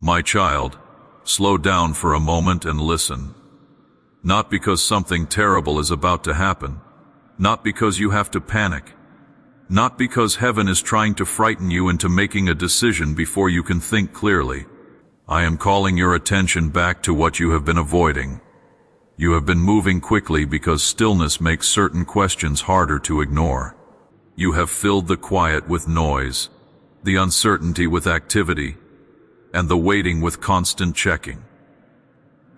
My child, slow down for a moment and listen. Not because something terrible is about to happen, not because you have to panic, not because heaven is trying to frighten you into making a decision before you can think clearly. I am calling your attention back to what you have been avoiding. You have been moving quickly because stillness makes certain questions harder to ignore. You have filled the quiet with noise, the uncertainty with activity, and the waiting with constant checking.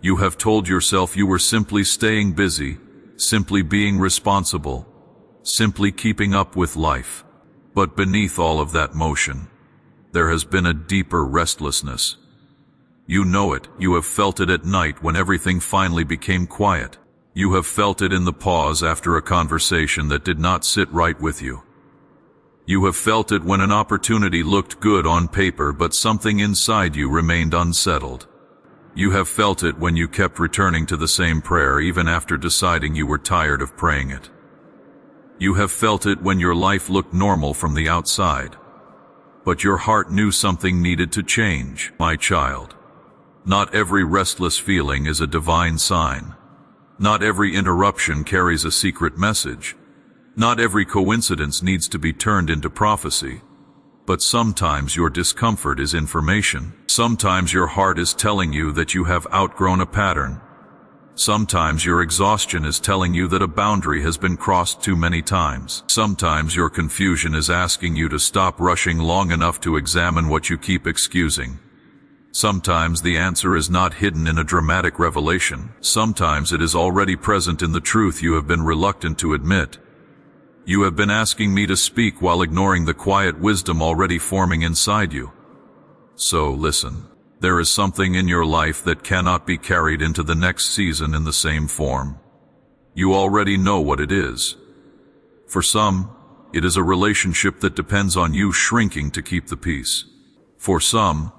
You have told yourself you were simply staying busy, simply being responsible, simply keeping up with life. But beneath all of that motion, there has been a deeper restlessness. You know it. You have felt it at night when everything finally became quiet. You have felt it in the pause after a conversation that did not sit right with you. You have felt it when an opportunity looked good on paper but something inside you remained unsettled. You have felt it when you kept returning to the same prayer even after deciding you were tired of praying it. You have felt it when your life looked normal from the outside, but your heart knew something needed to change. My child, not every restless feeling is a divine sign. Not every interruption carries a secret message. Not every coincidence needs to be turned into prophecy. But sometimes your discomfort is information. Sometimes your heart is telling you that you have outgrown a pattern. Sometimes your exhaustion is telling you that a boundary has been crossed too many times. Sometimes your confusion is asking you to stop rushing long enough to examine what you keep excusing. Sometimes the answer is not hidden in a dramatic revelation. Sometimes it is already present in the truth you have been reluctant to admit. You have been asking me to speak while ignoring the quiet wisdom already forming inside you. So listen. There is something in your life that cannot be carried into the next season in the same form. You already know what it is. For some, it is a relationship that depends on you shrinking to keep the peace. For some,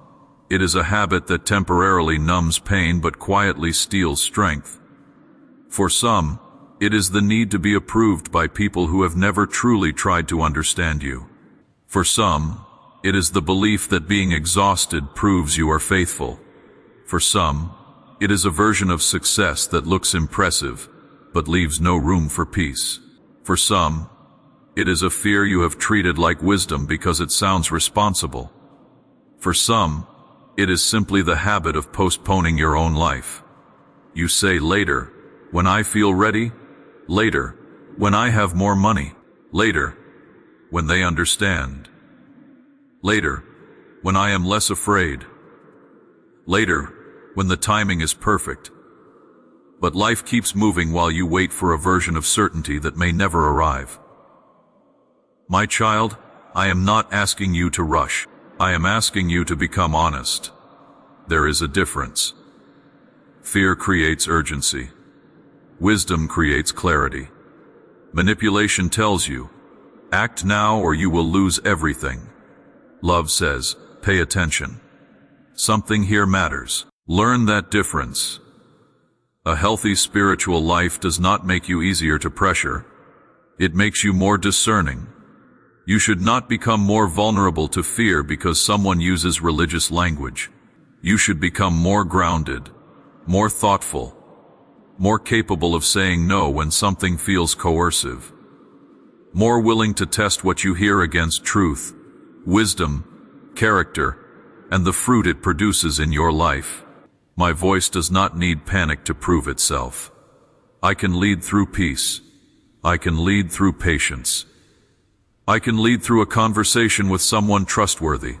it is a habit that temporarily numbs pain but quietly steals strength. For some, it is the need to be approved by people who have never truly tried to understand you. For some, it is the belief that being exhausted proves you are faithful. For some, it is a version of success that looks impressive, but leaves no room for peace. For some, it is a fear you have treated like wisdom because it sounds responsible. For some, it is simply the habit of postponing your own life. You say later, when I feel ready, later, when I have more money, later, when they understand. Later, when I am less afraid. Later, when the timing is perfect. But life keeps moving while you wait for a version of certainty that may never arrive. My child, I am not asking you to rush. I am asking you to become honest. There is a difference. Fear creates urgency. Wisdom creates clarity. Manipulation tells you, act now or you will lose everything. Love says, pay attention. Something here matters. Learn that difference. A healthy spiritual life does not make you easier to pressure. It makes you more discerning. You should not become more vulnerable to fear because someone uses religious language. You should become more grounded, more thoughtful, more capable of saying no when something feels coercive, more willing to test what you hear against truth, wisdom, character, and the fruit it produces in your life. My voice does not need panic to prove itself. I can lead through peace. I can lead through patience. I can lead through a conversation with someone trustworthy.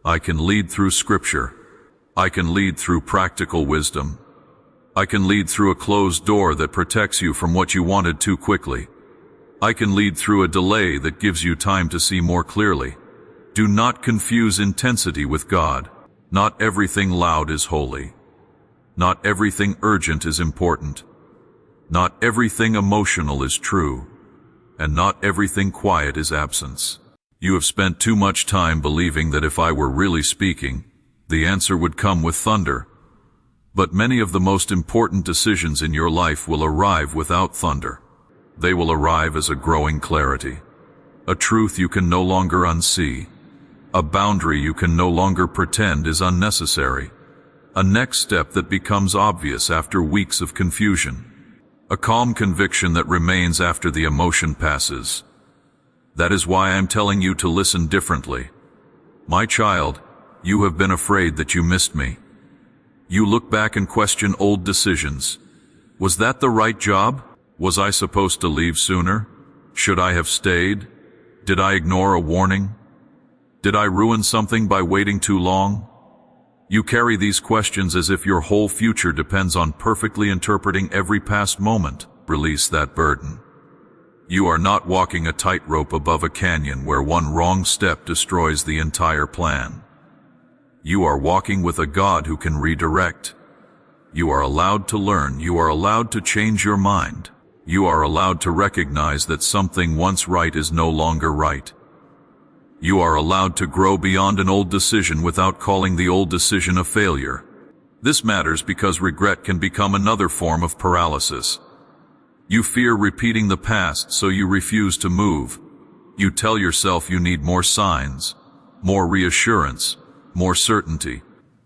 I can lead through scripture. I can lead through practical wisdom. I can lead through a closed door that protects you from what you wanted too quickly. I can lead through a delay that gives you time to see more clearly. Do not confuse intensity with God. Not everything loud is holy. Not everything urgent is important. Not everything emotional is true. And not everything quiet is absence. You have spent too much time believing that if I were really speaking, the answer would come with thunder. But many of the most important decisions in your life will arrive without thunder. They will arrive as a growing clarity, a truth you can no longer unsee, A boundary you can no longer pretend is unnecessary. A next step that becomes obvious after weeks of confusion. A calm conviction that remains after the emotion passes. That is why I'm telling you to listen differently. My child, you have been afraid that you missed me. You look back and question old decisions. Was that the right job? Was I supposed to leave sooner? Should I have stayed? Did I ignore a warning? Did I ruin something by waiting too long? You carry these questions as if your whole future depends on perfectly interpreting every past moment. Release that burden. You are not walking a tightrope above a canyon where one wrong step destroys the entire plan. You are walking with a God who can redirect. You are allowed to learn. You are allowed to change your mind. You are allowed to recognize that something once right is no longer right. You are allowed to grow beyond an old decision without calling the old decision a failure. This matters because regret can become another form of paralysis. You fear repeating the past, so you refuse to move. You tell yourself you need more signs, more reassurance, more certainty.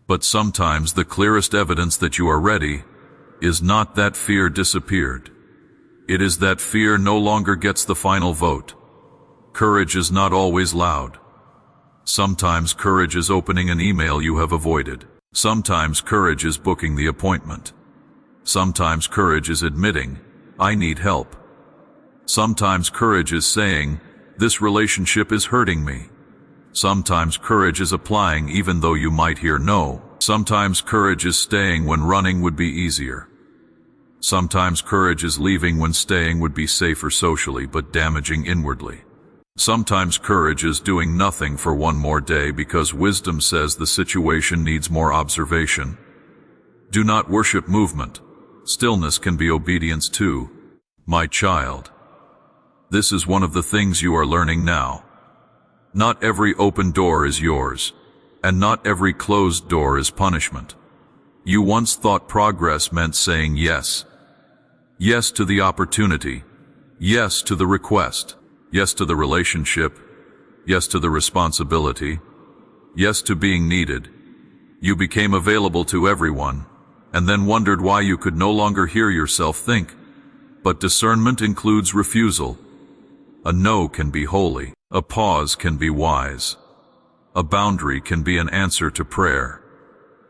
But sometimes the clearest evidence that you are ready is not that fear disappeared. It is that fear no longer gets the final vote. Courage is not always loud. Sometimes courage is opening an email you have avoided. Sometimes courage is booking the appointment. Sometimes courage is admitting, I need help. Sometimes courage is saying, this relationship is hurting me. Sometimes courage is applying even though you might hear no. Sometimes courage is staying when running would be easier. Sometimes courage is leaving when staying would be safer socially but damaging inwardly. Sometimes courage is doing nothing for one more day because wisdom says the situation needs more observation. Do not worship movement. Stillness can be obedience too. My child, this is one of the things you are learning now. Not every open door is yours, and not every closed door is punishment. You once thought progress meant saying yes. Yes to the opportunity. Yes to the request. Yes to the relationship. Yes to the responsibility. Yes to being needed. You became available to everyone, and then wondered why you could no longer hear yourself think. But discernment includes refusal. A no can be holy. A pause can be wise. A boundary can be an answer to prayer.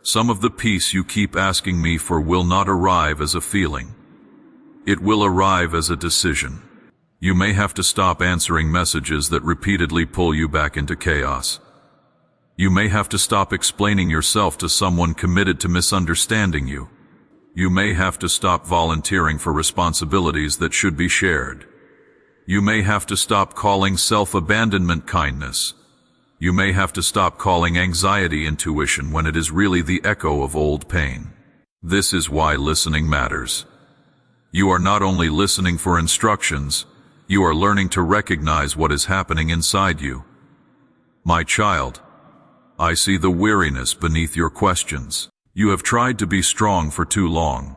Some of the peace you keep asking me for will not arrive as a feeling. It will arrive as a decision. You may have to stop answering messages that repeatedly pull you back into chaos. You may have to stop explaining yourself to someone committed to misunderstanding you. You may have to stop volunteering for responsibilities that should be shared. You may have to stop calling self-abandonment kindness. You may have to stop calling anxiety intuition when it is really the echo of old pain. This is why listening matters. You are not only listening for instructions, you are learning to recognize what is happening inside you. My child, I see the weariness beneath your questions. You have tried to be strong for too long.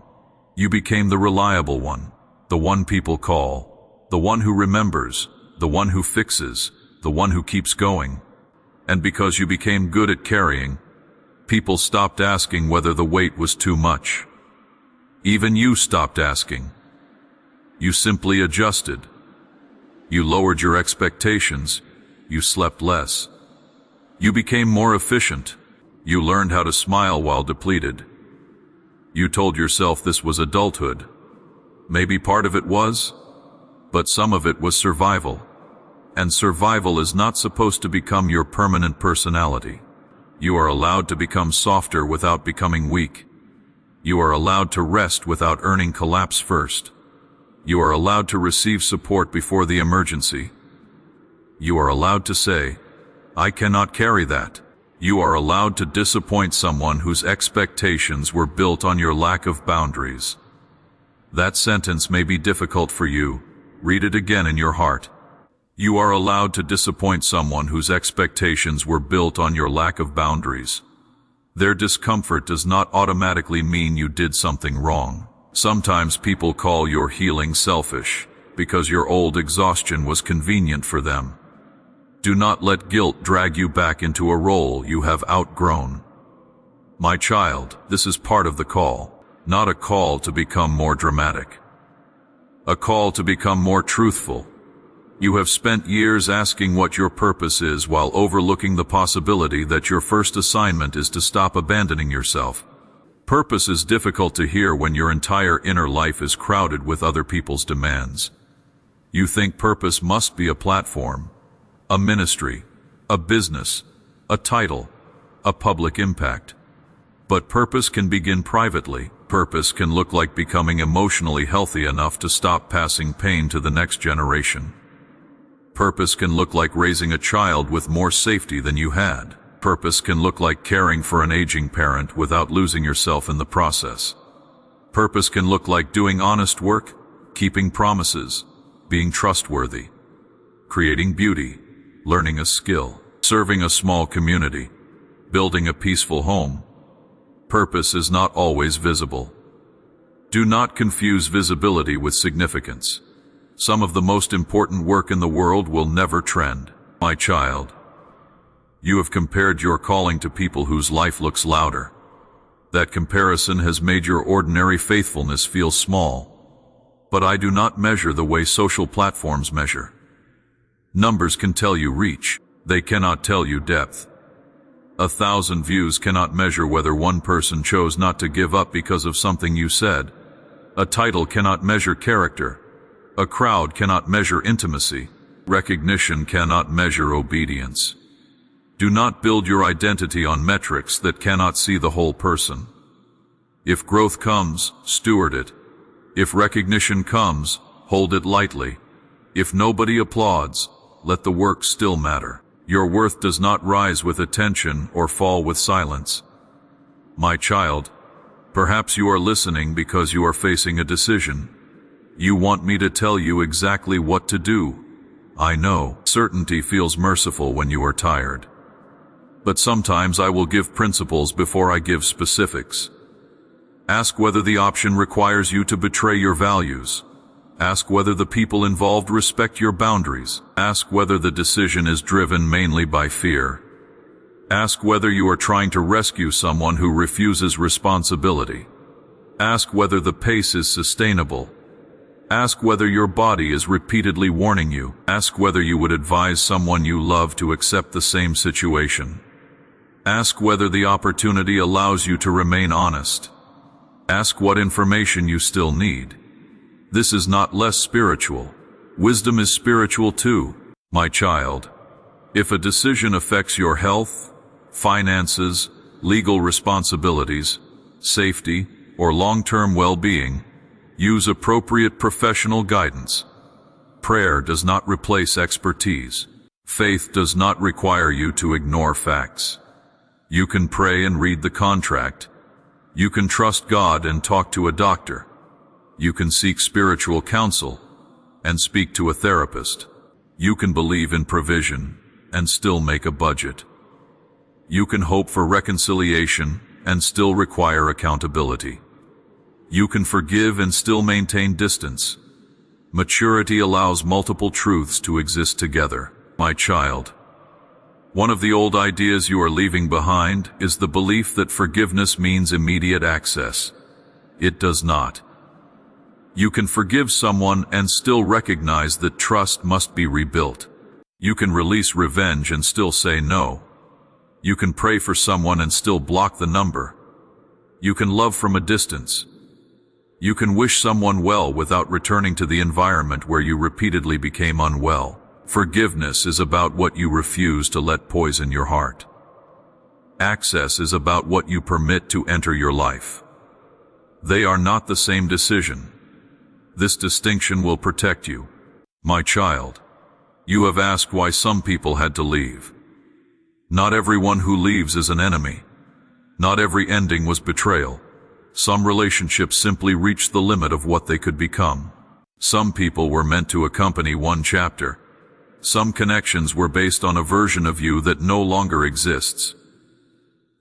You became the reliable one, the one people call, the one who remembers, the one who fixes, the one who keeps going. And because you became good at carrying, people stopped asking whether the weight was too much. Even you stopped asking. You simply adjusted. You lowered your expectations. You slept less. You became more efficient. You learned how to smile while depleted. You told yourself this was adulthood. Maybe part of it was, but some of it was survival. And survival is not supposed to become your permanent personality. You are allowed to become softer without becoming weak. You are allowed to rest without earning collapse first. You are allowed to receive support before the emergency. You are allowed to say, I cannot carry that. You are allowed to disappoint someone whose expectations were built on your lack of boundaries. That sentence may be difficult for you. Read it again in your heart. You are allowed to disappoint someone whose expectations were built on your lack of boundaries. Their discomfort does not automatically mean you did something wrong. Sometimes people call your healing selfish because your old exhaustion was convenient for them. Do not let guilt drag you back into a role you have outgrown. My child, this is part of the call, not a call to become more dramatic. A call to become more truthful. You have spent years asking what your purpose is while overlooking the possibility that your first assignment is to stop abandoning yourself. Purpose is difficult to hear when your entire inner life is crowded with other people's demands. You think purpose must be a platform, a ministry, a business, a title, a public impact. But purpose can begin privately. Purpose can look like becoming emotionally healthy enough to stop passing pain to the next generation. Purpose can look like raising a child with more safety than you had. Purpose can look like caring for an aging parent without losing yourself in the process. Purpose can look like doing honest work, keeping promises, being trustworthy, creating beauty, learning a skill, serving a small community, building a peaceful home. Purpose is not always visible. Do not confuse visibility with significance. Some of the most important work in the world will never trend. My child, you have compared your calling to people whose life looks louder. That comparison has made your ordinary faithfulness feel small. But I do not measure the way social platforms measure. Numbers can tell you reach. They cannot tell you depth. 1,000 views cannot measure whether one person chose not to give up because of something you said. A title cannot measure character. A crowd cannot measure intimacy. Recognition cannot measure obedience. Do not build your identity on metrics that cannot see the whole person. If growth comes, steward it. If recognition comes, hold it lightly. If nobody applauds, let the work still matter. Your worth does not rise with attention or fall with silence. My child, perhaps you are listening because you are facing a decision. You want me to tell you exactly what to do. I know, certainty feels merciful when you are tired. But sometimes I will give principles before I give specifics. Ask whether the option requires you to betray your values. Ask whether the people involved respect your boundaries. Ask whether the decision is driven mainly by fear. Ask whether you are trying to rescue someone who refuses responsibility. Ask whether the pace is sustainable. Ask whether your body is repeatedly warning you. Ask whether you would advise someone you love to accept the same situation. Ask whether the opportunity allows you to remain honest. Ask what information you still need. This is not less spiritual. Wisdom is spiritual too, my child. If a decision affects your health, finances, legal responsibilities, safety, or long-term well-being, use appropriate professional guidance. Prayer does not replace expertise. Faith does not require you to ignore facts. You can pray and read the contract. You can trust God and talk to a doctor. You can seek spiritual counsel and speak to a therapist. You can believe in provision and still make a budget. You can hope for reconciliation and still require accountability. You can forgive and still maintain distance. Maturity allows multiple truths to exist together. My child, one of the old ideas you are leaving behind is the belief that forgiveness means immediate access. It does not. You can forgive someone and still recognize that trust must be rebuilt. You can release revenge and still say no. You can pray for someone and still block the number. You can love from a distance. You can wish someone well without returning to the environment where you repeatedly became unwell. Forgiveness is about what you refuse to let poison your heart. Access is about what you permit to enter your life. They are not the same decision. This distinction will protect you. My child, you have asked why some people had to leave. Not everyone who leaves is an enemy. Not every ending was betrayal. Some relationships simply reached the limit of what they could become. Some people were meant to accompany one chapter. Some connections were based on a version of you that no longer exists.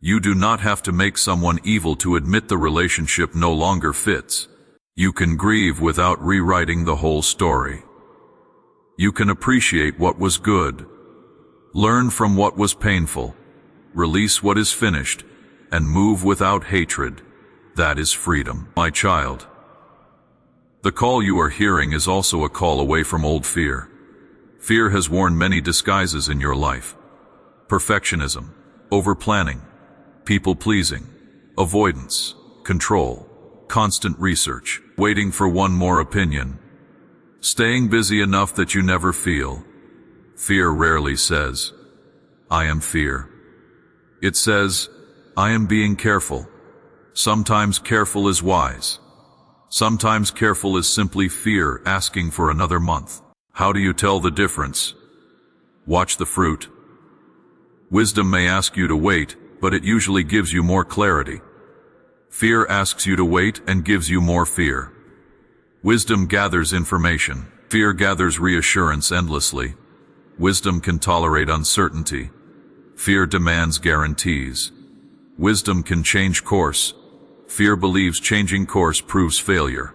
You do not have to make someone evil to admit the relationship no longer fits. You can grieve without rewriting the whole story. You can appreciate what was good, Learn from what was painful, release what is finished, and move without hatred. That is freedom, my child. The call you are hearing is also a call away from old fear. Fear has worn many disguises in your life. Perfectionism, over-planning, people-pleasing, avoidance, control, constant research, waiting for one more opinion, staying busy enough that you never feel. Fear rarely says, "I am fear." It says, "I am being careful." Sometimes careful is wise. Sometimes careful is simply fear asking for another month. How do you tell the difference? Watch the fruit. Wisdom may ask you to wait, but it usually gives you more clarity. Fear asks you to wait and gives you more fear. Wisdom gathers information. Fear gathers reassurance endlessly. Wisdom can tolerate uncertainty. Fear demands guarantees. Wisdom can change course. Fear believes changing course proves failure.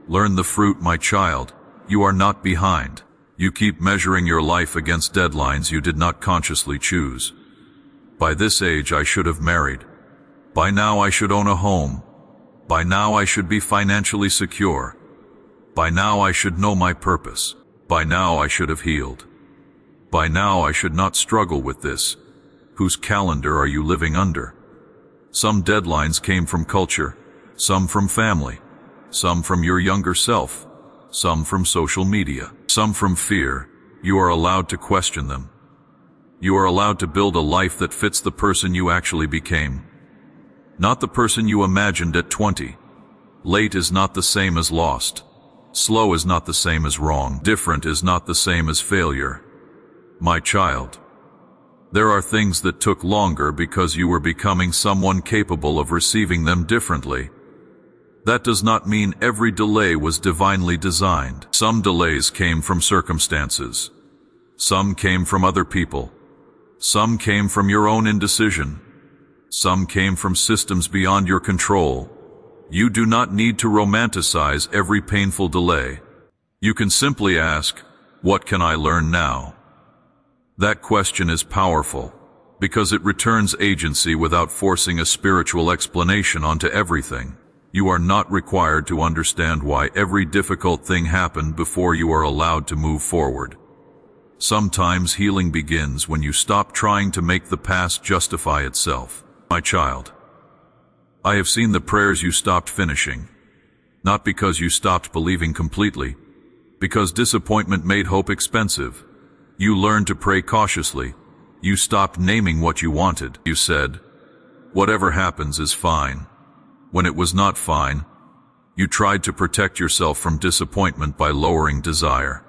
Learn the fruit, my child. You are not behind. You keep measuring your life against deadlines you did not consciously choose. By this age I should have married. By now I should own a home. By now I should be financially secure. By now I should know my purpose. By now I should have healed. By now I should not struggle with this. Whose calendar are you living under? Some deadlines came from culture, some from family, some from your younger self, some from social media, some from fear. You are allowed to question them. You are allowed to build a life that fits the person you actually became, not the person you imagined at 20. Late is not the same as lost. Slow is not the same as wrong. Different is not the same as failure. My child, there are things that took longer because you were becoming someone capable of receiving them differently. That does not mean every delay was divinely designed. Some delays came from circumstances. Some came from other people. Some came from your own indecision. Some came from systems beyond your control. You do not need to romanticize every painful delay. You can simply ask, "What can I learn now?" That question is powerful, because it returns agency without forcing a spiritual explanation onto everything. You are not required to understand why every difficult thing happened before you are allowed to move forward. Sometimes healing begins when you stop trying to make the past justify itself. My child, I have seen the prayers you stopped finishing, not because you stopped believing completely, because disappointment made hope expensive. You learned to pray cautiously. You stopped naming what you wanted. You said, "Whatever happens is fine." When it was not fine, you tried to protect yourself from disappointment by lowering desire.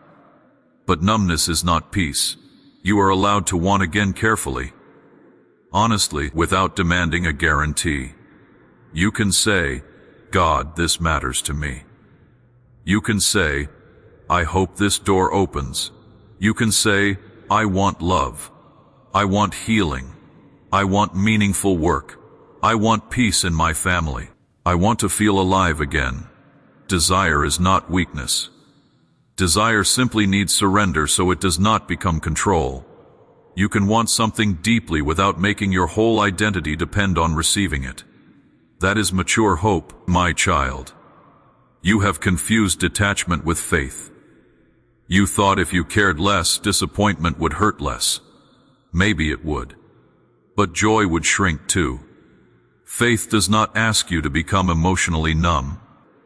But numbness is not peace. You are allowed to want again carefully, honestly, without demanding a guarantee. You can say, "God, this matters to me." You can say, "I hope this door opens." You can say, "I want love. I want healing. I want meaningful work. I want peace in my family. I want to feel alive again." Desire is not weakness. Desire simply needs surrender so it does not become control. You can want something deeply without making your whole identity depend on receiving it. That is mature hope, my child. You have confused detachment with faith. You thought if you cared less, disappointment would hurt less. Maybe it would. But joy would shrink too. Faith does not ask you to become emotionally numb.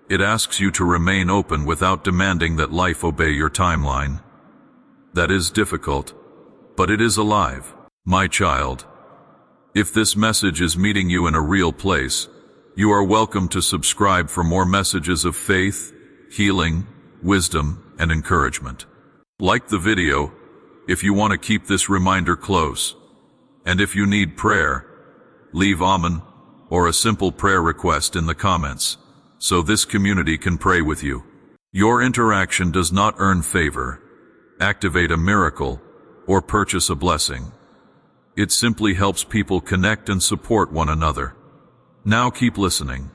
It asks you to remain open without demanding that life obey your timeline. That is difficult, but it is alive. My child, if this message is meeting you in a real place, you are welcome to subscribe for more messages of faith, healing, wisdom, and encouragement. Like the video if you want to keep this reminder close. And if you need prayer, leave Amen or a simple prayer request in the comments, so this community can pray with you. Your interaction does not earn favor, activate a miracle, or purchase a blessing. It simply helps people connect and support one another. Now keep listening.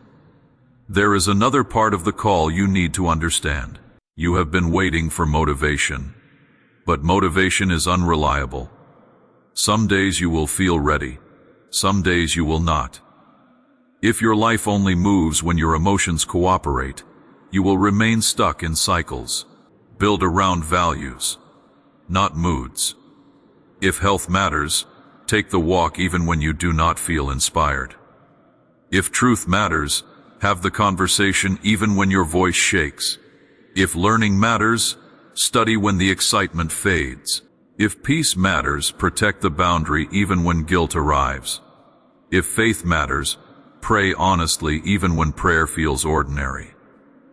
There is another part of the call you need to understand. You have been waiting for motivation, but motivation is unreliable. Some days you will feel ready. Some days you will not. If your life only moves when your emotions cooperate, you will remain stuck in cycles. Build around values, not moods. If health matters, take the walk even when you do not feel inspired. If truth matters, have the conversation even when your voice shakes. If learning matters, study when the excitement fades. If peace matters, protect the boundary even when guilt arrives. If faith matters, pray honestly even when prayer feels ordinary.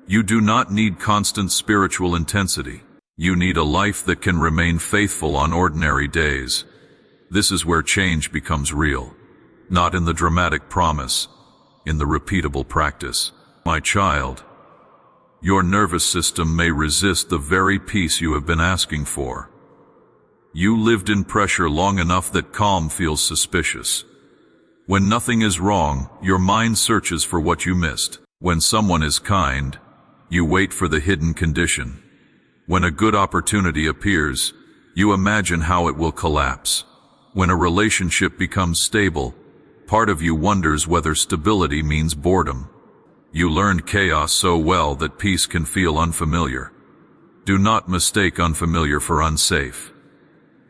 You do not need constant spiritual intensity. You need a life that can remain faithful on ordinary days. This is where change becomes real, not in the dramatic promise, in the repeatable practice. My child, your nervous system may resist the very peace you have been asking for. You lived in pressure long enough that calm feels suspicious. When nothing is wrong, your mind searches for what you missed. When someone is kind, you wait for the hidden condition. When a good opportunity appears, you imagine how it will collapse. When a relationship becomes stable, part of you wonders whether stability means boredom. You learned chaos so well that peace can feel unfamiliar. Do not mistake unfamiliar for unsafe.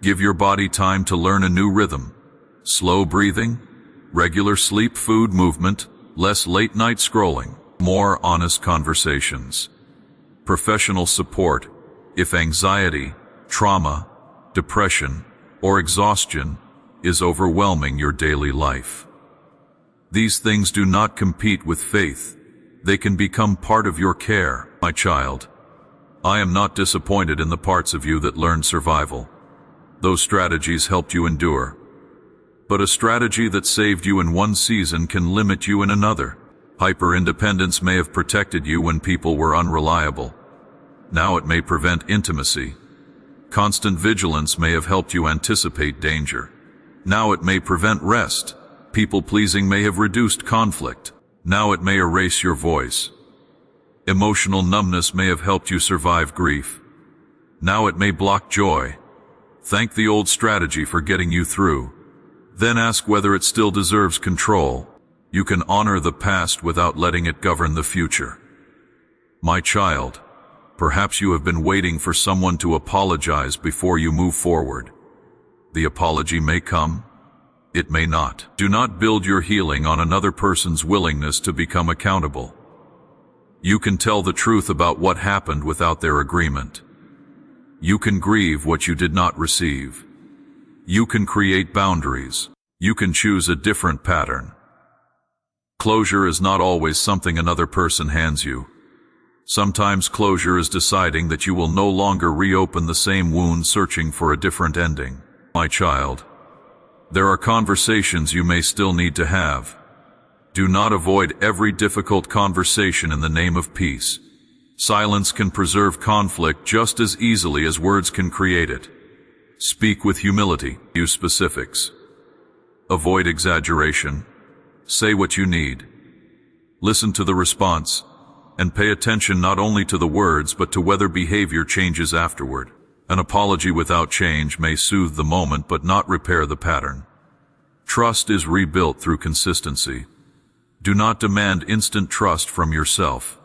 Give your body time to learn a new rhythm. Slow breathing, regular sleep, food, movement, less late-night scrolling, more honest conversations. Professional support, if anxiety, trauma, depression, or exhaustion is overwhelming your daily life. These things do not compete with faith. They can become part of your care. My child, I am not disappointed in the parts of you that learned survival. Those strategies helped you endure. But a strategy that saved you in one season can limit you in another. Hyper-independence may have protected you when people were unreliable. Now it may prevent intimacy. Constant vigilance may have helped you anticipate danger. Now it may prevent rest. People-pleasing may have reduced conflict. Now it may erase your voice. Emotional numbness may have helped you survive grief. Now it may block joy. Thank the old strategy for getting you through. Then ask whether it still deserves control. You can honor the past without letting it govern the future. My child, perhaps you have been waiting for someone to apologize before you move forward. The apology may come. It may not. Do not build your healing on another person's willingness to become accountable. You can tell the truth about what happened without their agreement. You can grieve what you did not receive. You can create boundaries. You can choose a different pattern. Closure is not always something another person hands you. Sometimes closure is deciding that you will no longer reopen the same wound, searching for a different ending. My child, there are conversations you may still need to have. Do not avoid every difficult conversation in the name of peace. Silence can preserve conflict just as easily as words can create it. Speak with humility. Use specifics. Avoid exaggeration. Say what you need. Listen to the response, and pay attention not only to the words but to whether behavior changes afterward. An apology without change may soothe the moment but not repair the pattern. Trust is rebuilt through consistency. Do not demand instant trust from yourself.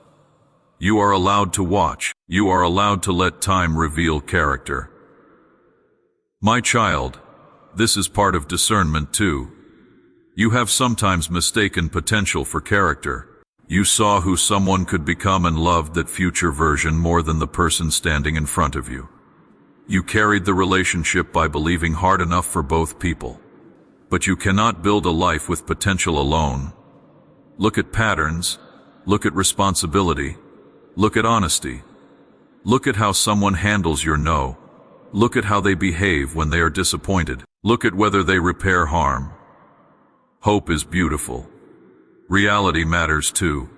You are allowed to watch. You are allowed to let time reveal character. My child, this is part of discernment too. You have sometimes mistaken potential for character. You saw who someone could become and loved that future version more than the person standing in front of you. You carried the relationship by believing hard enough for both people. But you cannot build a life with potential alone. Look at patterns. Look at responsibility. Look at honesty. Look at how someone handles your no. Look at how they behave when they are disappointed. Look at whether they repair harm. Hope is beautiful. Reality matters too.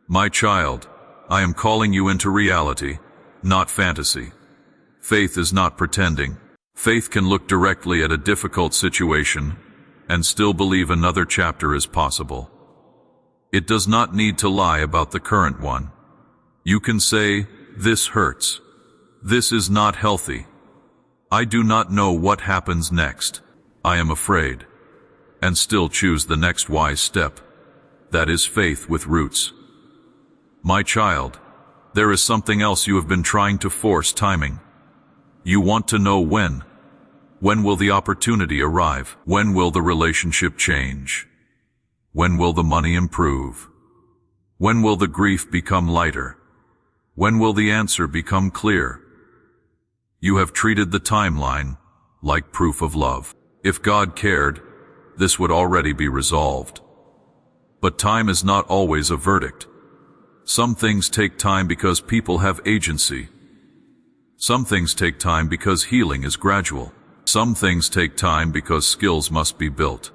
My child, I am calling you into reality, not fantasy. Faith is not pretending. Faith can look directly at a difficult situation and still believe another chapter is possible. It does not need to lie about the current one. You can say, "This hurts. This is not healthy." I do not know what happens next. I am afraid, and still choose the next wise step. That is faith with roots. My child, there is something else you have been trying to force: timing. You want to know when. When will the opportunity arrive? When will the relationship change? When will the money improve? When will the grief become lighter? When will the answer become clear? You have treated the timeline like proof of love. If God cared, this would already be resolved. But time is not always a verdict. Some things take time because people have agency. Some things take time because healing is gradual. Some things take time because skills must be built.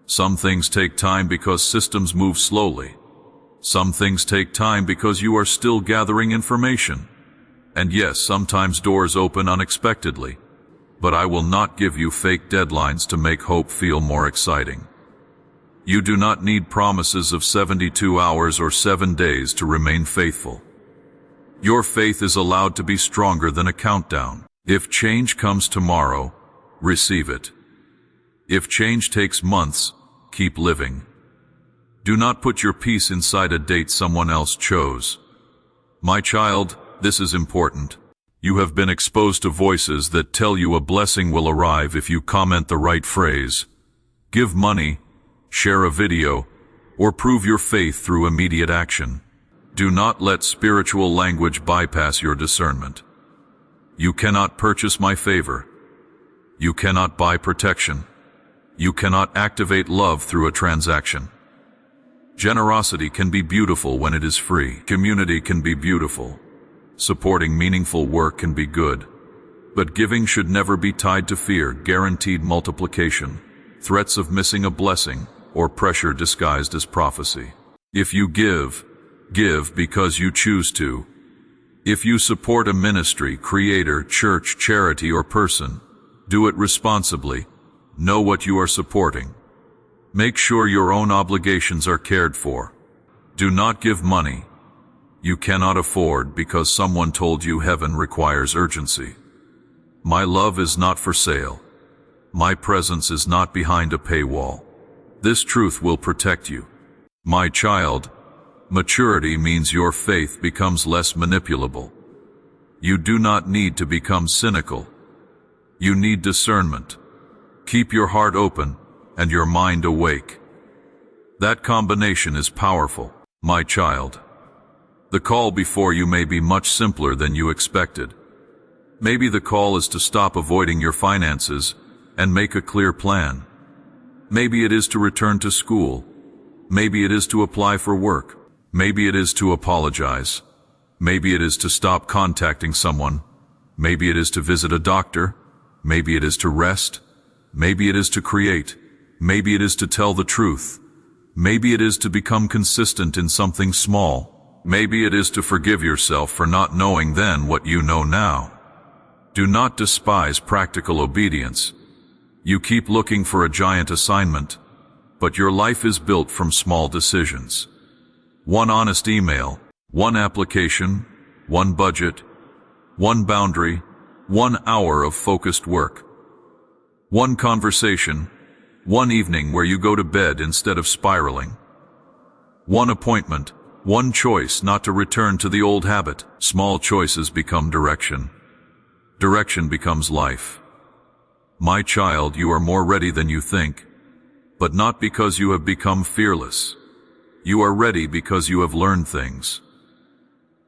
Some things take time because systems move slowly. Some things take time because you are still gathering information. And yes, sometimes doors open unexpectedly. But I will not give you fake deadlines to make hope feel more exciting. You do not need promises of 72 hours or 7 days to remain faithful. Your faith is allowed to be stronger than a countdown. If change comes tomorrow, receive it. If change takes months, keep living. Do not put your peace inside a date someone else chose. My child, this is important. You have been exposed to voices that tell you a blessing will arrive if you comment the right phrase, give money, share a video, or prove your faith through immediate action. Do not let spiritual language bypass your discernment. You cannot purchase my favor. You cannot buy protection. You cannot activate love through a transaction. Generosity can be beautiful when it is free. Community can be beautiful. Supporting meaningful work can be good. But giving should never be tied to fear, guaranteed multiplication, threats of missing a blessing, or pressure disguised as prophecy. If you give, give because you choose to. If you support a ministry, creator, church, charity, or person, do it responsibly. Know what you are supporting. Make sure your own obligations are cared for. Do not give money you cannot afford because someone told you heaven requires urgency. My love is not for sale. My presence is not behind a paywall. This truth will protect you. My child, maturity means your faith becomes less manipulable. You do not need to become cynical. You need discernment. Keep your heart open and your mind awake. That combination is powerful, my child. The call before you may be much simpler than you expected. Maybe the call is to stop avoiding your finances and make a clear plan. Maybe it is to return to school. Maybe it is to apply for work. Maybe it is to apologize. Maybe it is to stop contacting someone. Maybe it is to visit a doctor. Maybe it is to rest. Maybe it is to create. Maybe it is to tell the truth. Maybe it is to become consistent in something small. Maybe it is to forgive yourself for not knowing then what you know now. Do not despise practical obedience. You keep looking for a giant assignment, but your life is built from small decisions. One honest email, one application, one budget, one boundary, 1 hour of focused work. One conversation, one evening where you go to bed instead of spiraling. One appointment, one choice not to return to the old habit. Small choices become direction. Direction becomes life. My child, you are more ready than you think, but not because you have become fearless. You are ready because you have learned things.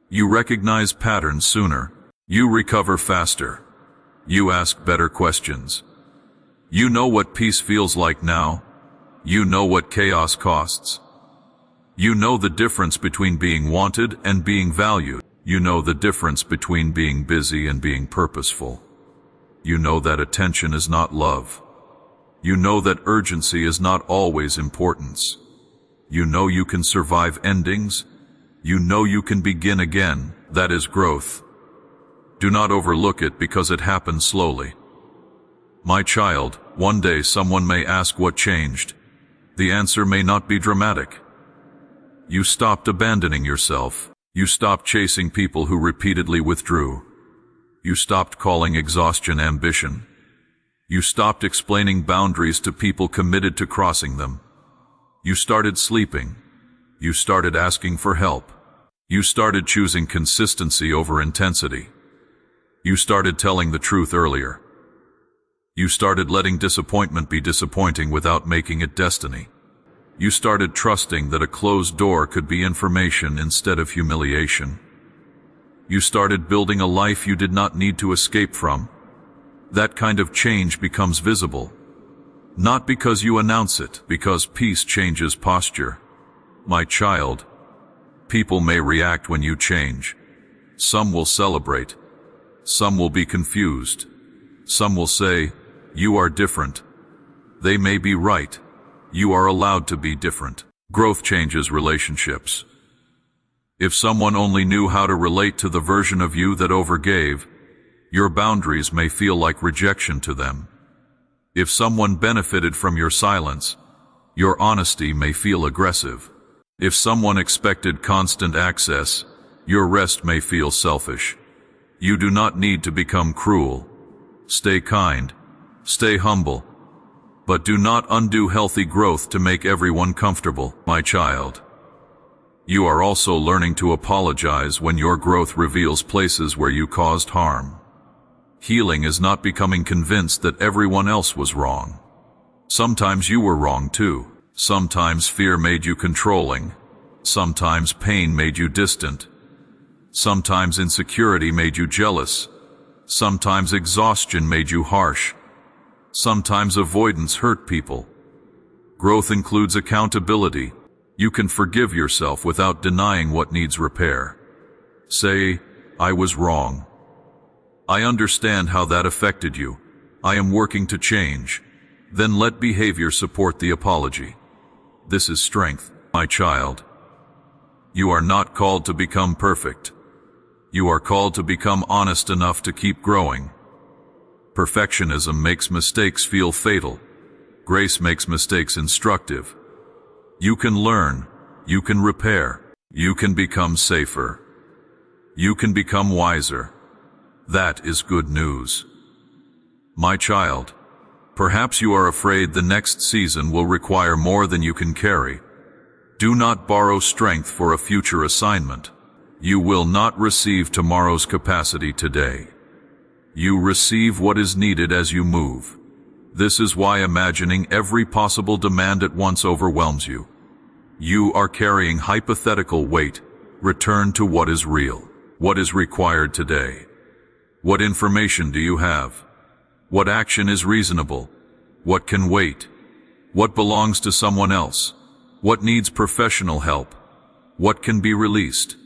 You recognize patterns sooner. You recover faster. You ask better questions. You know what peace feels like now. You know what chaos costs. You know the difference between being wanted and being valued. You know the difference between being busy and being purposeful. You know that attention is not love. You know that urgency is not always importance. You know you can survive endings. You know you can begin again. That is growth. Do not overlook it because it happens slowly. My child, one day someone may ask what changed. The answer may not be dramatic. You stopped abandoning yourself. You stopped chasing people who repeatedly withdrew. You stopped calling exhaustion ambition. You stopped explaining boundaries to people committed to crossing them. You started sleeping. You started asking for help. You started choosing consistency over intensity. You started telling the truth earlier. You started letting disappointment be disappointing without making it destiny. You started trusting that a closed door could be information instead of humiliation. You started building a life you did not need to escape from. That kind of change becomes visible. Not because you announce it, because peace changes posture. My child, people may react when you change. Some will celebrate. Some will be confused. Some will say, "You are different." They may be right. You are allowed to be different. Growth changes relationships. If someone only knew how to relate to the version of you that overgave, your boundaries may feel like rejection to them. If someone benefited from your silence, your honesty may feel aggressive. If someone expected constant access, your rest may feel selfish. You do not need to become cruel. Stay kind. Stay humble. But do not undo healthy growth to make everyone comfortable, my child. You are also learning to apologize when your growth reveals places where you caused harm. Healing is not becoming convinced that everyone else was wrong. Sometimes you were wrong too. Sometimes fear made you controlling. Sometimes pain made you distant. Sometimes insecurity made you jealous. Sometimes exhaustion made you harsh. Sometimes avoidance hurt people. Growth includes accountability. You can forgive yourself without denying what needs repair. Say, "I was wrong. I understand how that affected you. I am working to change." Then let behavior support the apology. This is strength, my child. You are not called to become perfect. You are called to become honest enough to keep growing. Perfectionism makes mistakes feel fatal. Grace makes mistakes instructive. You can learn. You can repair. You can become safer. You can become wiser. That is good news. My child, perhaps you are afraid the next season will require more than you can carry. Do not borrow strength for a future assignment. You will not receive tomorrow's capacity today. You receive what is needed as you move. This is why imagining every possible demand at once overwhelms you. You are carrying hypothetical weight. Return to what is real. What is required today? What information do you have? What action is reasonable? What can wait? What belongs to someone else? What needs professional help? What can be released?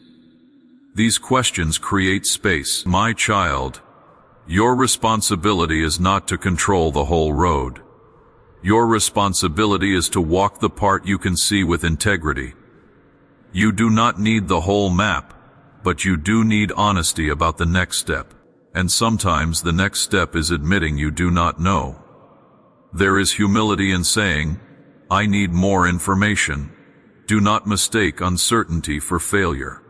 These questions create space. My child, your responsibility is not to control the whole road. Your responsibility is to walk the part you can see with integrity. You do not need the whole map, but you do need honesty about the next step. And sometimes the next step is admitting you do not know. There is humility in saying, "I need more information." Do not mistake uncertainty for failure.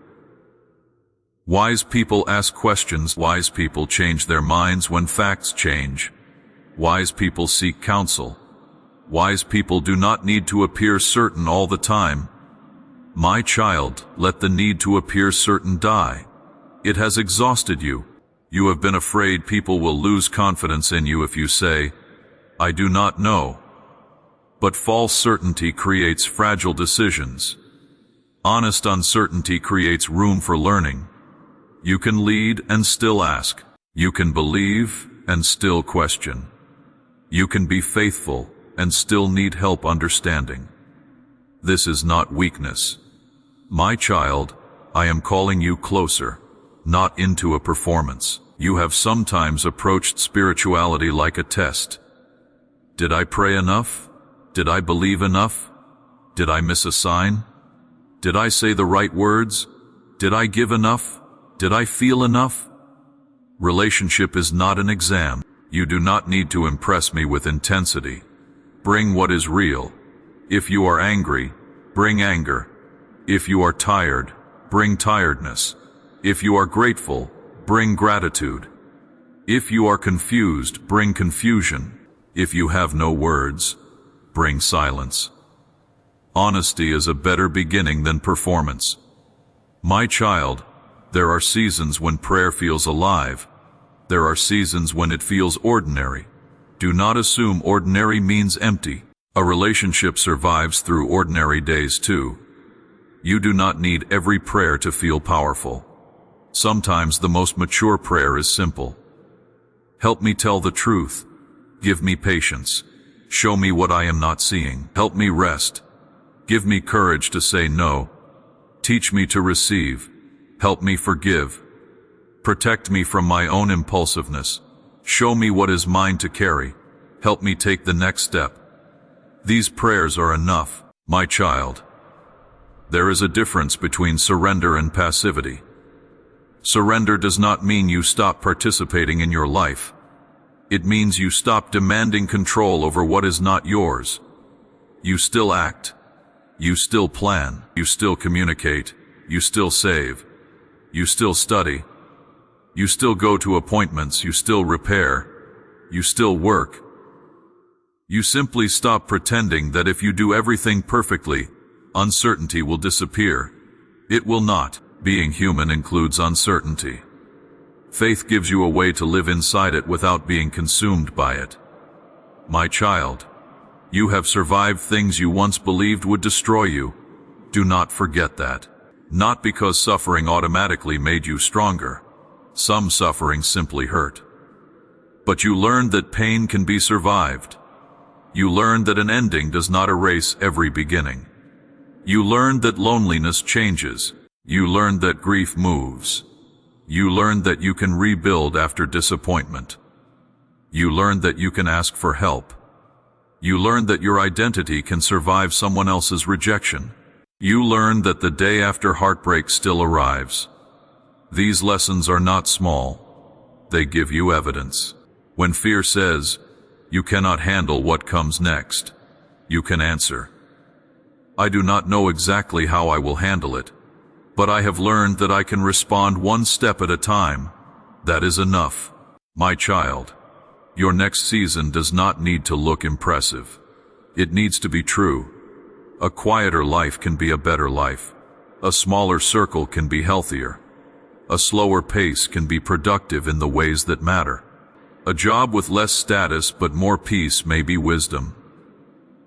Wise people ask questions. Wise people change their minds when facts change. Wise people seek counsel. Wise people do not need to appear certain all the time. My child, let the need to appear certain die. It has exhausted you. You have been afraid people will lose confidence in you if you say, "I do not know." But false certainty creates fragile decisions. Honest uncertainty creates room for learning. You can lead and still ask. You can believe and still question. You can be faithful and still need help understanding. This is not weakness. My child, I am calling you closer, not into a performance. You have sometimes approached spirituality like a test. Did I pray enough? Did I believe enough? Did I miss a sign? Did I say the right words? Did I give enough? Did I feel enough? Relationship is not an exam. You do not need to impress me with intensity. Bring what is real. If you are angry, bring anger. If you are tired, bring tiredness. If you are grateful, bring gratitude. If you are confused, bring confusion. If you have no words, bring silence. Honesty is a better beginning than performance. My child, there are seasons when prayer feels alive. There are seasons when it feels ordinary. Do not assume ordinary means empty. A relationship survives through ordinary days too. You do not need every prayer to feel powerful. Sometimes the most mature prayer is simple. Help me tell the truth. Give me patience. Show me what I am not seeing. Help me rest. Give me courage to say no. Teach me to receive. Help me forgive. Protect me from my own impulsiveness. Show me what is mine to carry. Help me take the next step. These prayers are enough, my child. There is a difference between surrender and passivity. Surrender does not mean you stop participating in your life. It means you stop demanding control over what is not yours. You still act. You still plan. You still communicate. You still save. You still study. You still go to appointments. You still repair. You still work. You simply stop pretending that if you do everything perfectly, uncertainty will disappear. It will not. Being human includes uncertainty. Faith gives you a way to live inside it without being consumed by it. My child, you have survived things you once believed would destroy you. Do not forget that. Not because suffering automatically made you stronger. Some suffering simply hurt. But you learned that pain can be survived. You learned that an ending does not erase every beginning. You learned that loneliness changes. You learned that grief moves. You learned that you can rebuild after disappointment. You learned that you can ask for help. You learned that your identity can survive someone else's rejection. You learned that the day after heartbreak still arrives. These lessons are not small. They give you evidence. When fear says, you cannot handle what comes next, you can answer, I do not know exactly how I will handle it, but I have learned that I can respond one step at a time. That is enough. My child, your next season does not need to look impressive. It needs to be true. A quieter life can be a better life. A smaller circle can be healthier. A slower pace can be productive in the ways that matter. A job with less status but more peace may be wisdom.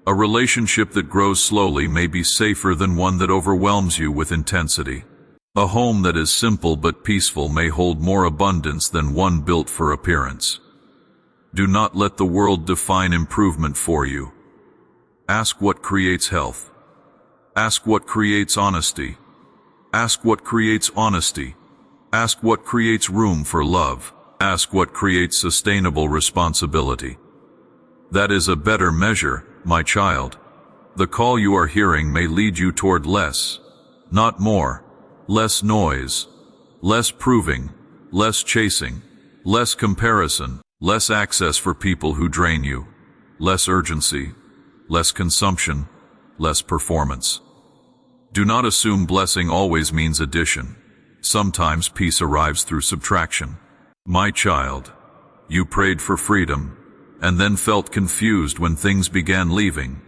A relationship that grows slowly may be safer than one that overwhelms you with intensity. A home that is simple but peaceful may hold more abundance than one built for appearance. Do not let the world define improvement for you. Ask what creates health. Ask what creates honesty. Ask what creates honesty. Ask what creates room for love. Ask what creates sustainable responsibility. That is a better measure, my child. The call you are hearing may lead you toward less, not more. Less noise, less proving, less chasing, less comparison, less access for people who drain you, less urgency, less consumption, less performance. Do not assume blessing always means addition. Sometimes peace arrives through subtraction. My child, you prayed for freedom, and then felt confused when things began leaving.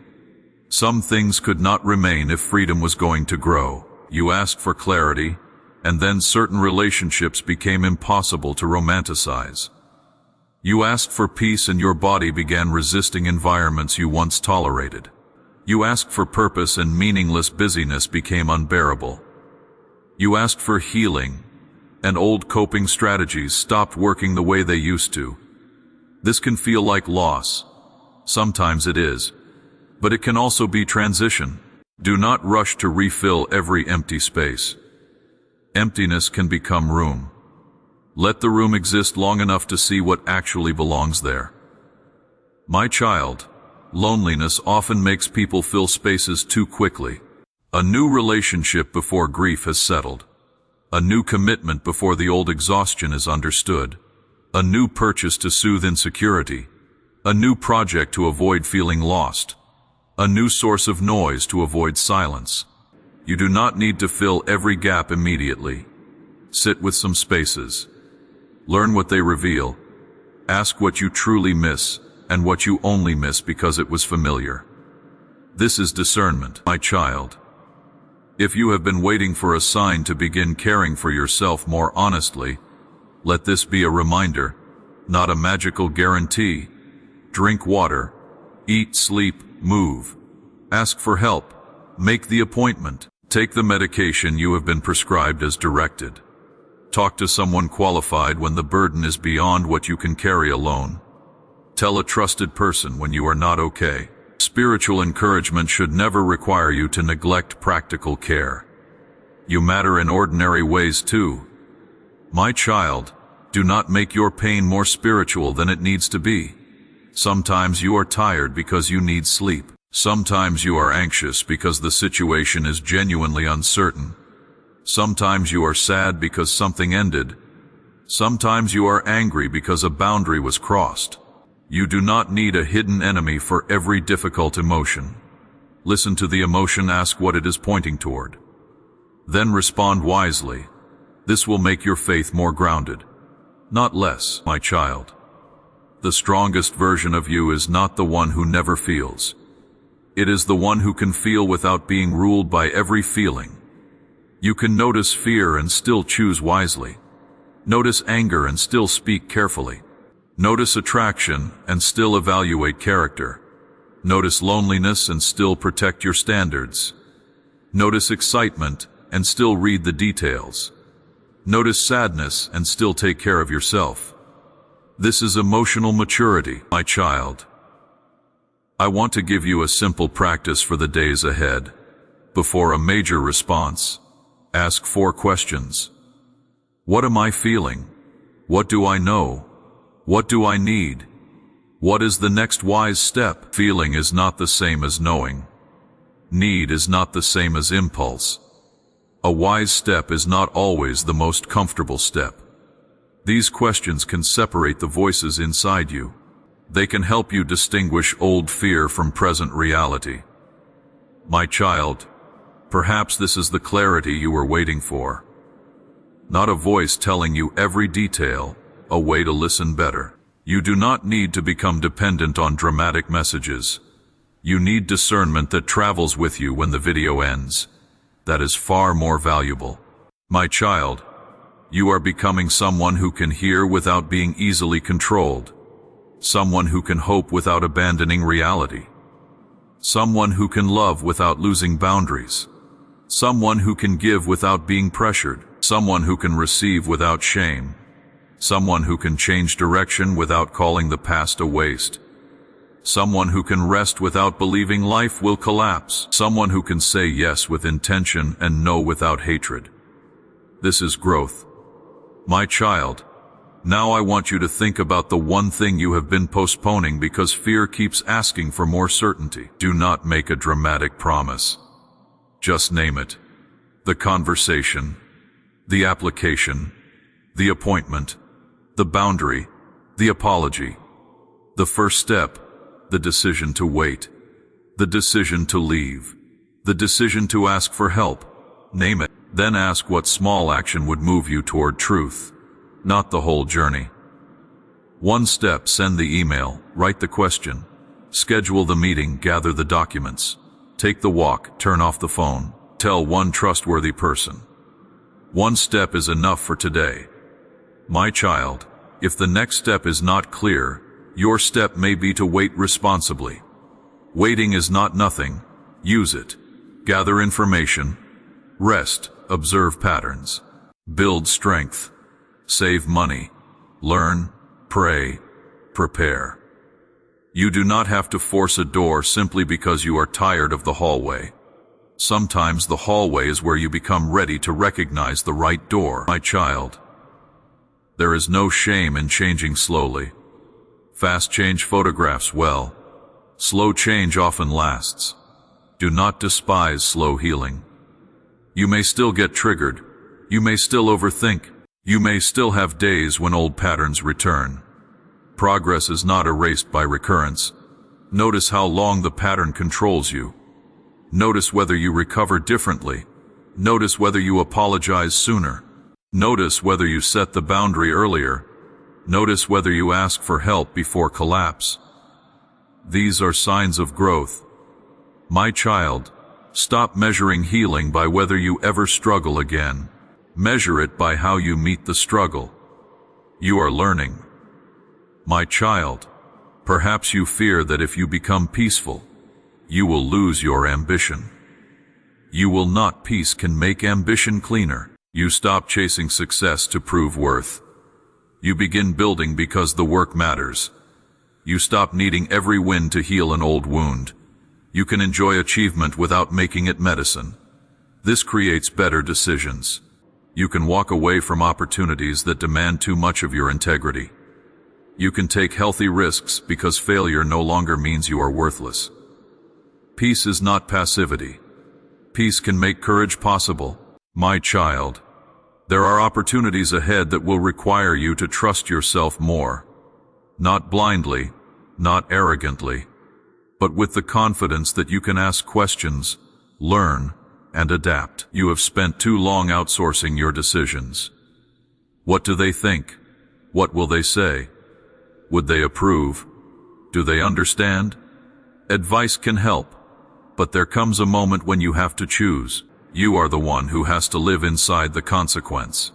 Some things could not remain if freedom was going to grow. You asked for clarity, and then certain relationships became impossible to romanticize. You asked for peace and your body began resisting environments you once tolerated. You asked for purpose and meaningless busyness became unbearable. You asked for healing, and old coping strategies stopped working the way they used to. This can feel like loss. Sometimes it is, but it can also be transition. Do not rush to refill every empty space. Emptiness can become room. Let the room exist long enough to see what actually belongs there. My child, loneliness often makes people fill spaces too quickly. A new relationship before grief has settled. A new commitment before the old exhaustion is understood. A new purchase to soothe insecurity. A new project to avoid feeling lost. A new source of noise to avoid silence. You do not need to fill every gap immediately. Sit with some spaces. Learn what they reveal, Ask what you truly miss and what you only miss because it was familiar. This is discernment, my child. If you have been waiting for a sign to begin caring for yourself more honestly, let this be a reminder, not a magical guarantee. Drink water, eat, sleep, move. Ask for help. Make the appointment. Take the medication you have been prescribed as directed. Talk to someone qualified when the burden is beyond what you can carry alone. Tell a trusted person when you are not okay. Spiritual encouragement should never require you to neglect practical care. You matter in ordinary ways too. My child, do not make your pain more spiritual than it needs to be. Sometimes you are tired because you need sleep. Sometimes you are anxious because the situation is genuinely uncertain. Sometimes you are sad because something ended. Sometimes you are angry because a boundary was crossed. You do not need a hidden enemy for every difficult emotion. Listen to the emotion, ask what it is pointing toward. Then respond wisely. This will make your faith more grounded, not less, my child. The strongest version of you is not the one who never feels. It is the one who can feel without being ruled by every feeling. You can notice fear and still choose wisely. Notice anger and still speak carefully. Notice attraction and still evaluate character. Notice loneliness and still protect your standards. Notice excitement and still read the details. Notice sadness and still take care of yourself. This is emotional maturity, my child. I want to give you a simple practice for the days ahead. Before a major response, ask 4 questions. What am I feeling? What do I know? What do I need? What is the next wise step? Feeling is not the same as knowing. Need is not the same as impulse. A wise step is not always the most comfortable step. These questions can separate the voices inside you. They can help you distinguish old fear from present reality. My child, perhaps this is the clarity you were waiting for. Not a voice telling you every detail, a way to listen better. You do not need to become dependent on dramatic messages. You need discernment that travels with you when the video ends. That is far more valuable. My child, you are becoming someone who can hear without being easily controlled. Someone who can hope without abandoning reality. Someone who can love without losing boundaries. Someone who can give without being pressured. Someone who can receive without shame. Someone who can change direction without calling the past a waste. Someone who can rest without believing life will collapse. Someone who can say yes with intention and no without hatred. This is growth. My child, now I want you to think about the one thing you have been postponing because fear keeps asking for more certainty. Do not make a dramatic promise. Just name it. The conversation, the application, the appointment, the boundary, the apology, the first step, the decision to wait, the decision to leave, the decision to ask for help. Name it. Then ask what small action would move you toward truth, not the whole journey. 1 step, send the email, write the question, schedule the meeting, gather the documents, take the walk, turn off the phone, tell one trustworthy person. 1 step is enough for today. My child, if the next step is not clear, your step may be to wait responsibly. Waiting is not nothing. Use it. Gather information. Rest. Observe patterns. Build strength. Save money. Learn. Pray. Prepare. You do not have to force a door simply because you are tired of the hallway. Sometimes the hallway is where you become ready to recognize the right door. My child, there is no shame in changing slowly. Fast change photographs well. Slow change often lasts. Do not despise slow healing. You may still get triggered. You may still overthink. You may still have days when old patterns return. Progress is not erased by recurrence. Notice how long the pattern controls you. Notice whether you recover differently. Notice whether you apologize sooner. Notice whether you set the boundary earlier. Notice whether you ask for help before collapse. These are signs of growth. My child, stop measuring healing by whether you ever struggle again. Measure it by how you meet the struggle. You are learning. My child, perhaps you fear that if you become peaceful, you will lose your ambition. You will not. Peace can make ambition cleaner. You stop chasing success to prove worth. You begin building because the work matters. You stop needing every win to heal an old wound. You can enjoy achievement without making it medicine. This creates better decisions. You can walk away from opportunities that demand too much of your integrity. You can take healthy risks because failure no longer means you are worthless. Peace is not passivity. Peace can make courage possible. My child, there are opportunities ahead that will require you to trust yourself more. Not blindly, not arrogantly, but with the confidence that you can ask questions, learn, and adapt. You have spent too long outsourcing your decisions. What do they think? What will they say? Would they approve? Do they understand? Advice can help, but there comes a moment when you have to choose. You are the one who has to live inside the consequence.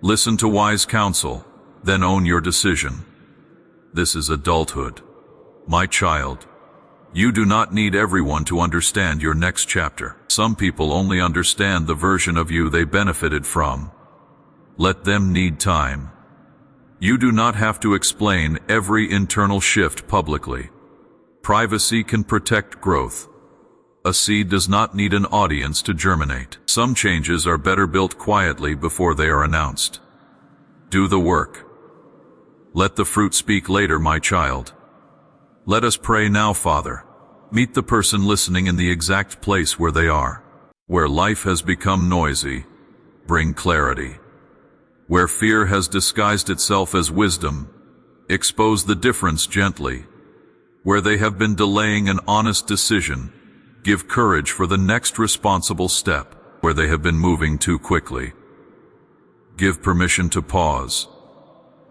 Listen to wise counsel, then own your decision. This is adulthood. My child, you do not need everyone to understand your next chapter. Some people only understand the version of you they benefited from. Let them need time. You do not have to explain every internal shift publicly. Privacy can protect growth. A seed does not need an audience to germinate. Some changes are better built quietly before they are announced. Do the work. Let the fruit speak later, my child. Let us pray now, Father. Meet the person listening in the exact place where they are. Where life has become noisy, bring clarity. Where fear has disguised itself as wisdom, expose the difference gently. Where they have been delaying an honest decision, give courage for the next responsible step. Where they have been moving too quickly, give permission to pause.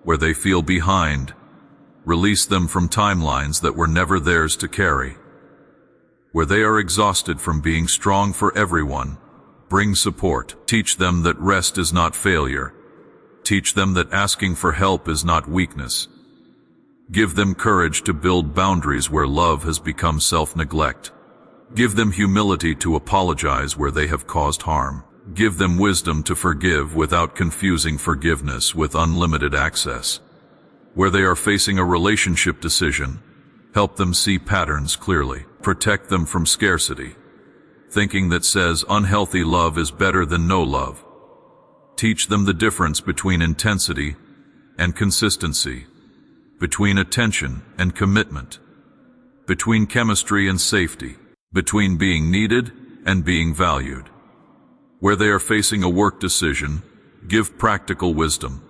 Where they feel behind, release them from timelines that were never theirs to carry. Where they are exhausted from being strong for everyone, bring support. Teach them that rest is not failure. Teach them that asking for help is not weakness. Give them courage to build boundaries where love has become self-neglect. Give them humility to apologize where they have caused harm. Give them wisdom to forgive without confusing forgiveness with unlimited access. Where they are facing a relationship decision, help them see patterns clearly. Protect them from scarcity, thinking that says unhealthy love is better than no love. Teach them the difference between intensity and consistency, between attention and commitment, between chemistry and safety, between being needed and being valued. Where they are facing a work decision, give practical wisdom.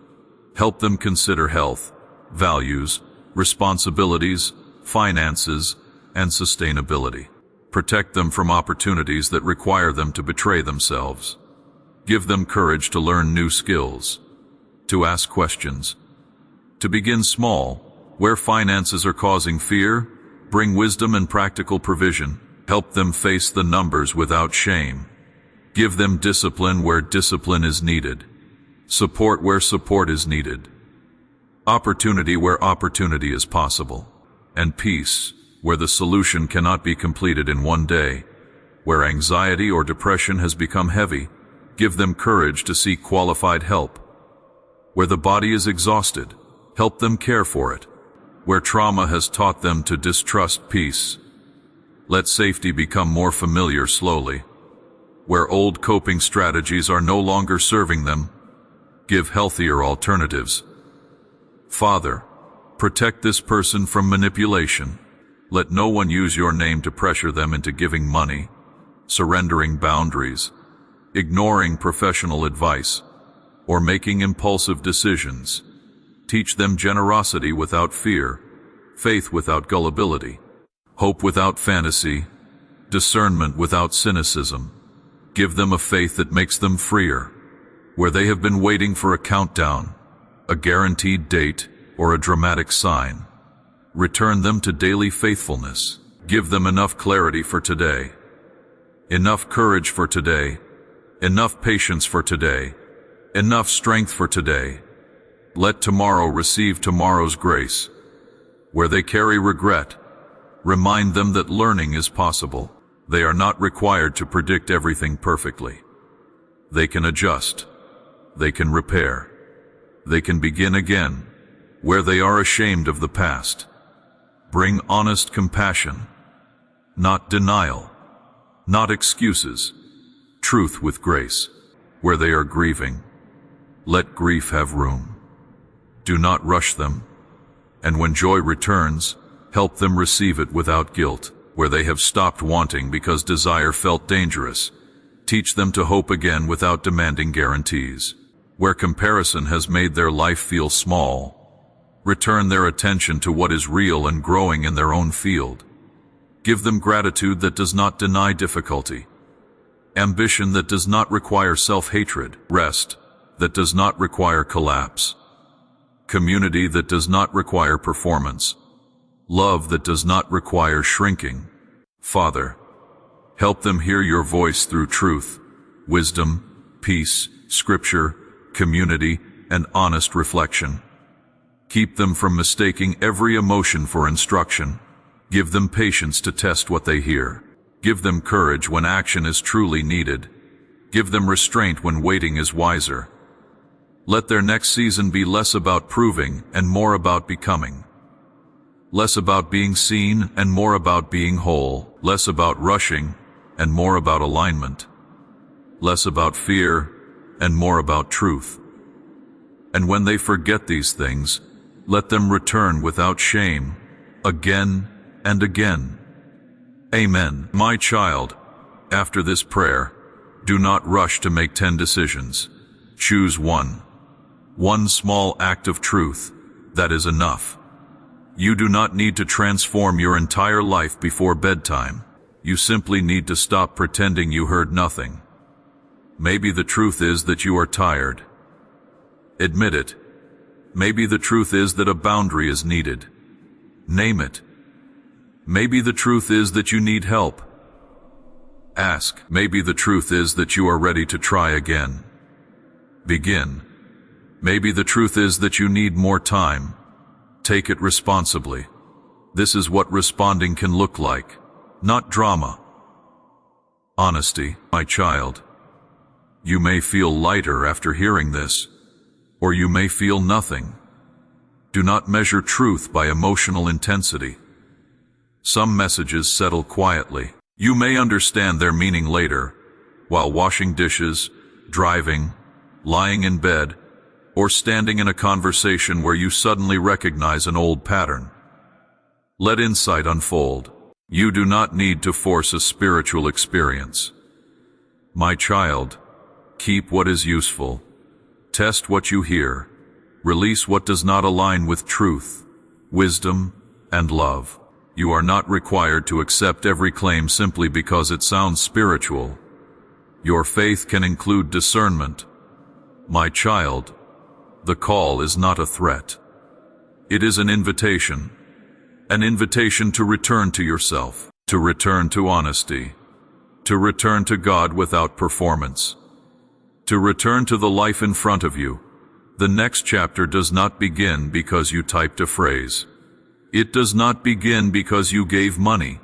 Help them consider health, values, responsibilities, finances, and sustainability. Protect them from opportunities that require them to betray themselves. Give them courage to learn new skills, to ask questions, to begin small. Where finances are causing fear, bring wisdom and practical provision. Help them face the numbers without shame. Give them discipline where discipline is needed. Support where support is needed. Opportunity where opportunity is possible. And peace where the solution cannot be completed in one day. Where anxiety or depression has become heavy, give them courage to seek qualified help. Where the body is exhausted, help them care for it. Where trauma has taught them to distrust peace, let safety become more familiar slowly. Where old coping strategies are no longer serving them, give healthier alternatives. Father, protect this person from manipulation. Let no one use your name to pressure them into giving money, surrendering boundaries, ignoring professional advice, or making impulsive decisions. Teach them generosity without fear, faith without gullibility, hope without fantasy, discernment without cynicism. Give them a faith that makes them freer. Where they have been waiting for a countdown, a guaranteed date, or a dramatic sign. Return them to daily faithfulness. Give them enough clarity for today, enough courage for today, enough patience for today, enough strength for today. Let tomorrow receive tomorrow's grace. Where they carry regret, remind them that learning is possible. They are not required to predict everything perfectly. They can adjust. They can repair. They can begin again. Where they are ashamed of the past, bring honest compassion, not denial, not excuses, truth with grace. Where they are grieving, let grief have room. Do not rush them, and when joy returns, help them receive it without guilt. Where they have stopped wanting because desire felt dangerous, teach them to hope again without demanding guarantees. Where comparison has made their life feel small, return their attention to what is real and growing in their own field. Give them gratitude that does not deny difficulty, ambition that does not require self-hatred, rest that does not require collapse, community that does not require performance, love that does not require shrinking. Father, help them hear your voice through truth, wisdom, peace, scripture, community, and honest reflection. Keep them from mistaking every emotion for instruction. Give them patience to test what they hear. Give them courage when action is truly needed. Give them restraint when waiting is wiser. Let their next season be less about proving and more about becoming. Less about being seen and more about being whole. Less about rushing and more about alignment. Less about fear and more about truth. And when they forget these things, let them return without shame, again and again. Amen. My child, after this prayer, do not rush to make 10 decisions. Choose one. One small act of truth, that is enough. You do not need to transform your entire life before bedtime. You simply need to stop pretending you heard nothing. Maybe the truth is that you are tired. Admit it. Maybe the truth is that a boundary is needed. Name it. Maybe the truth is that you need help. Ask. Maybe the truth is that you are ready to try again. Begin. Maybe the truth is that you need more time. Take it responsibly. This is what responding can look like, not drama. Honesty, my child. You may feel lighter after hearing this, or you may feel nothing. Do not measure truth by emotional intensity. Some messages settle quietly. You may understand their meaning later, while washing dishes, driving, lying in bed, or standing in a conversation where you suddenly recognize an old pattern. Let insight unfold. You do not need to force a spiritual experience. My child, keep what is useful. Test what you hear. Release what does not align with truth, wisdom, and love. You are not required to accept every claim simply because it sounds spiritual. Your faith can include discernment. My child, the call is not a threat. It is an invitation to return to yourself, to return to honesty, to return to God without performance, to return to the life in front of you. The next chapter does not begin because you typed a phrase. It does not begin because you gave money.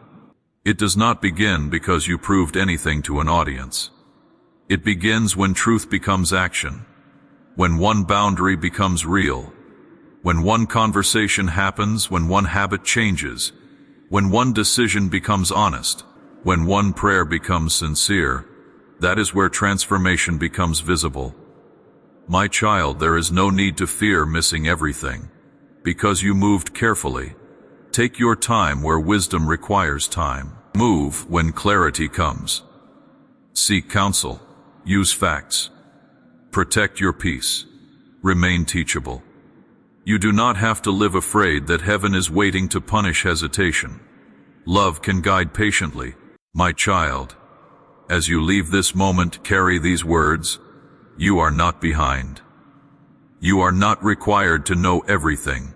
It does not begin because you proved anything to an audience. It begins when truth becomes action, when one boundary becomes real, when one conversation happens, when one habit changes, when one decision becomes honest, when one prayer becomes sincere. That is where transformation becomes visible. My child, there is no need to fear missing everything, because you moved carefully. Take your time where wisdom requires time. Move when clarity comes. Seek counsel. Use facts. Protect your peace. Remain teachable. You do not have to live afraid that heaven is waiting to punish hesitation. Love can guide patiently. My child, as you leave this moment, carry these words: you are not behind. You are not required to know everything.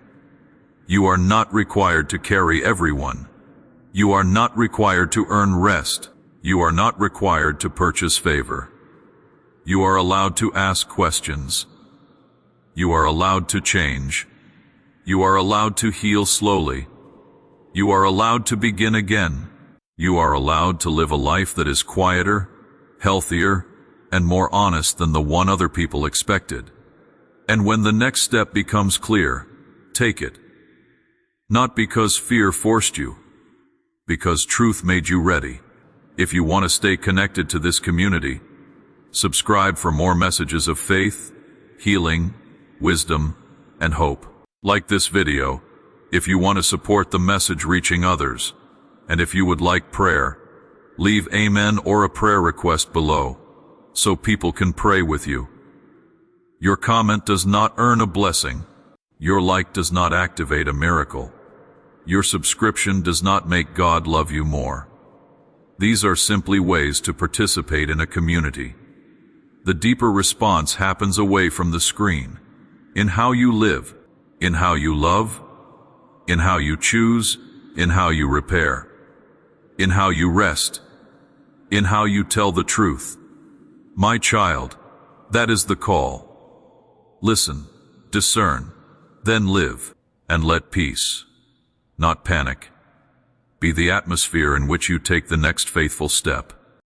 You are not required to carry everyone. You are not required to earn rest. You are not required to purchase favor. You are allowed to ask questions. You are allowed to change. You are allowed to heal slowly. You are allowed to begin again. You are allowed to live a life that is quieter, healthier, and more honest than the one other people expected. And when the next step becomes clear, take it. Not because fear forced you, because truth made you ready. If you want to stay connected to this community, subscribe for more messages of faith, healing, wisdom, and hope. Like this video if you want to support the message reaching others, and if you would like prayer, leave amen or a prayer request below, so people can pray with you. Your comment does not earn a blessing. Your like does not activate a miracle. Your subscription does not make God love you more. These are simply ways to participate in a community. The deeper response happens away from the screen, in how you live, in how you love, in how you choose, in how you repair, in how you rest, in how you tell the truth. My child, that is the call. Listen, discern, then live, and let peace, not panic, be the atmosphere in which you take the next faithful step.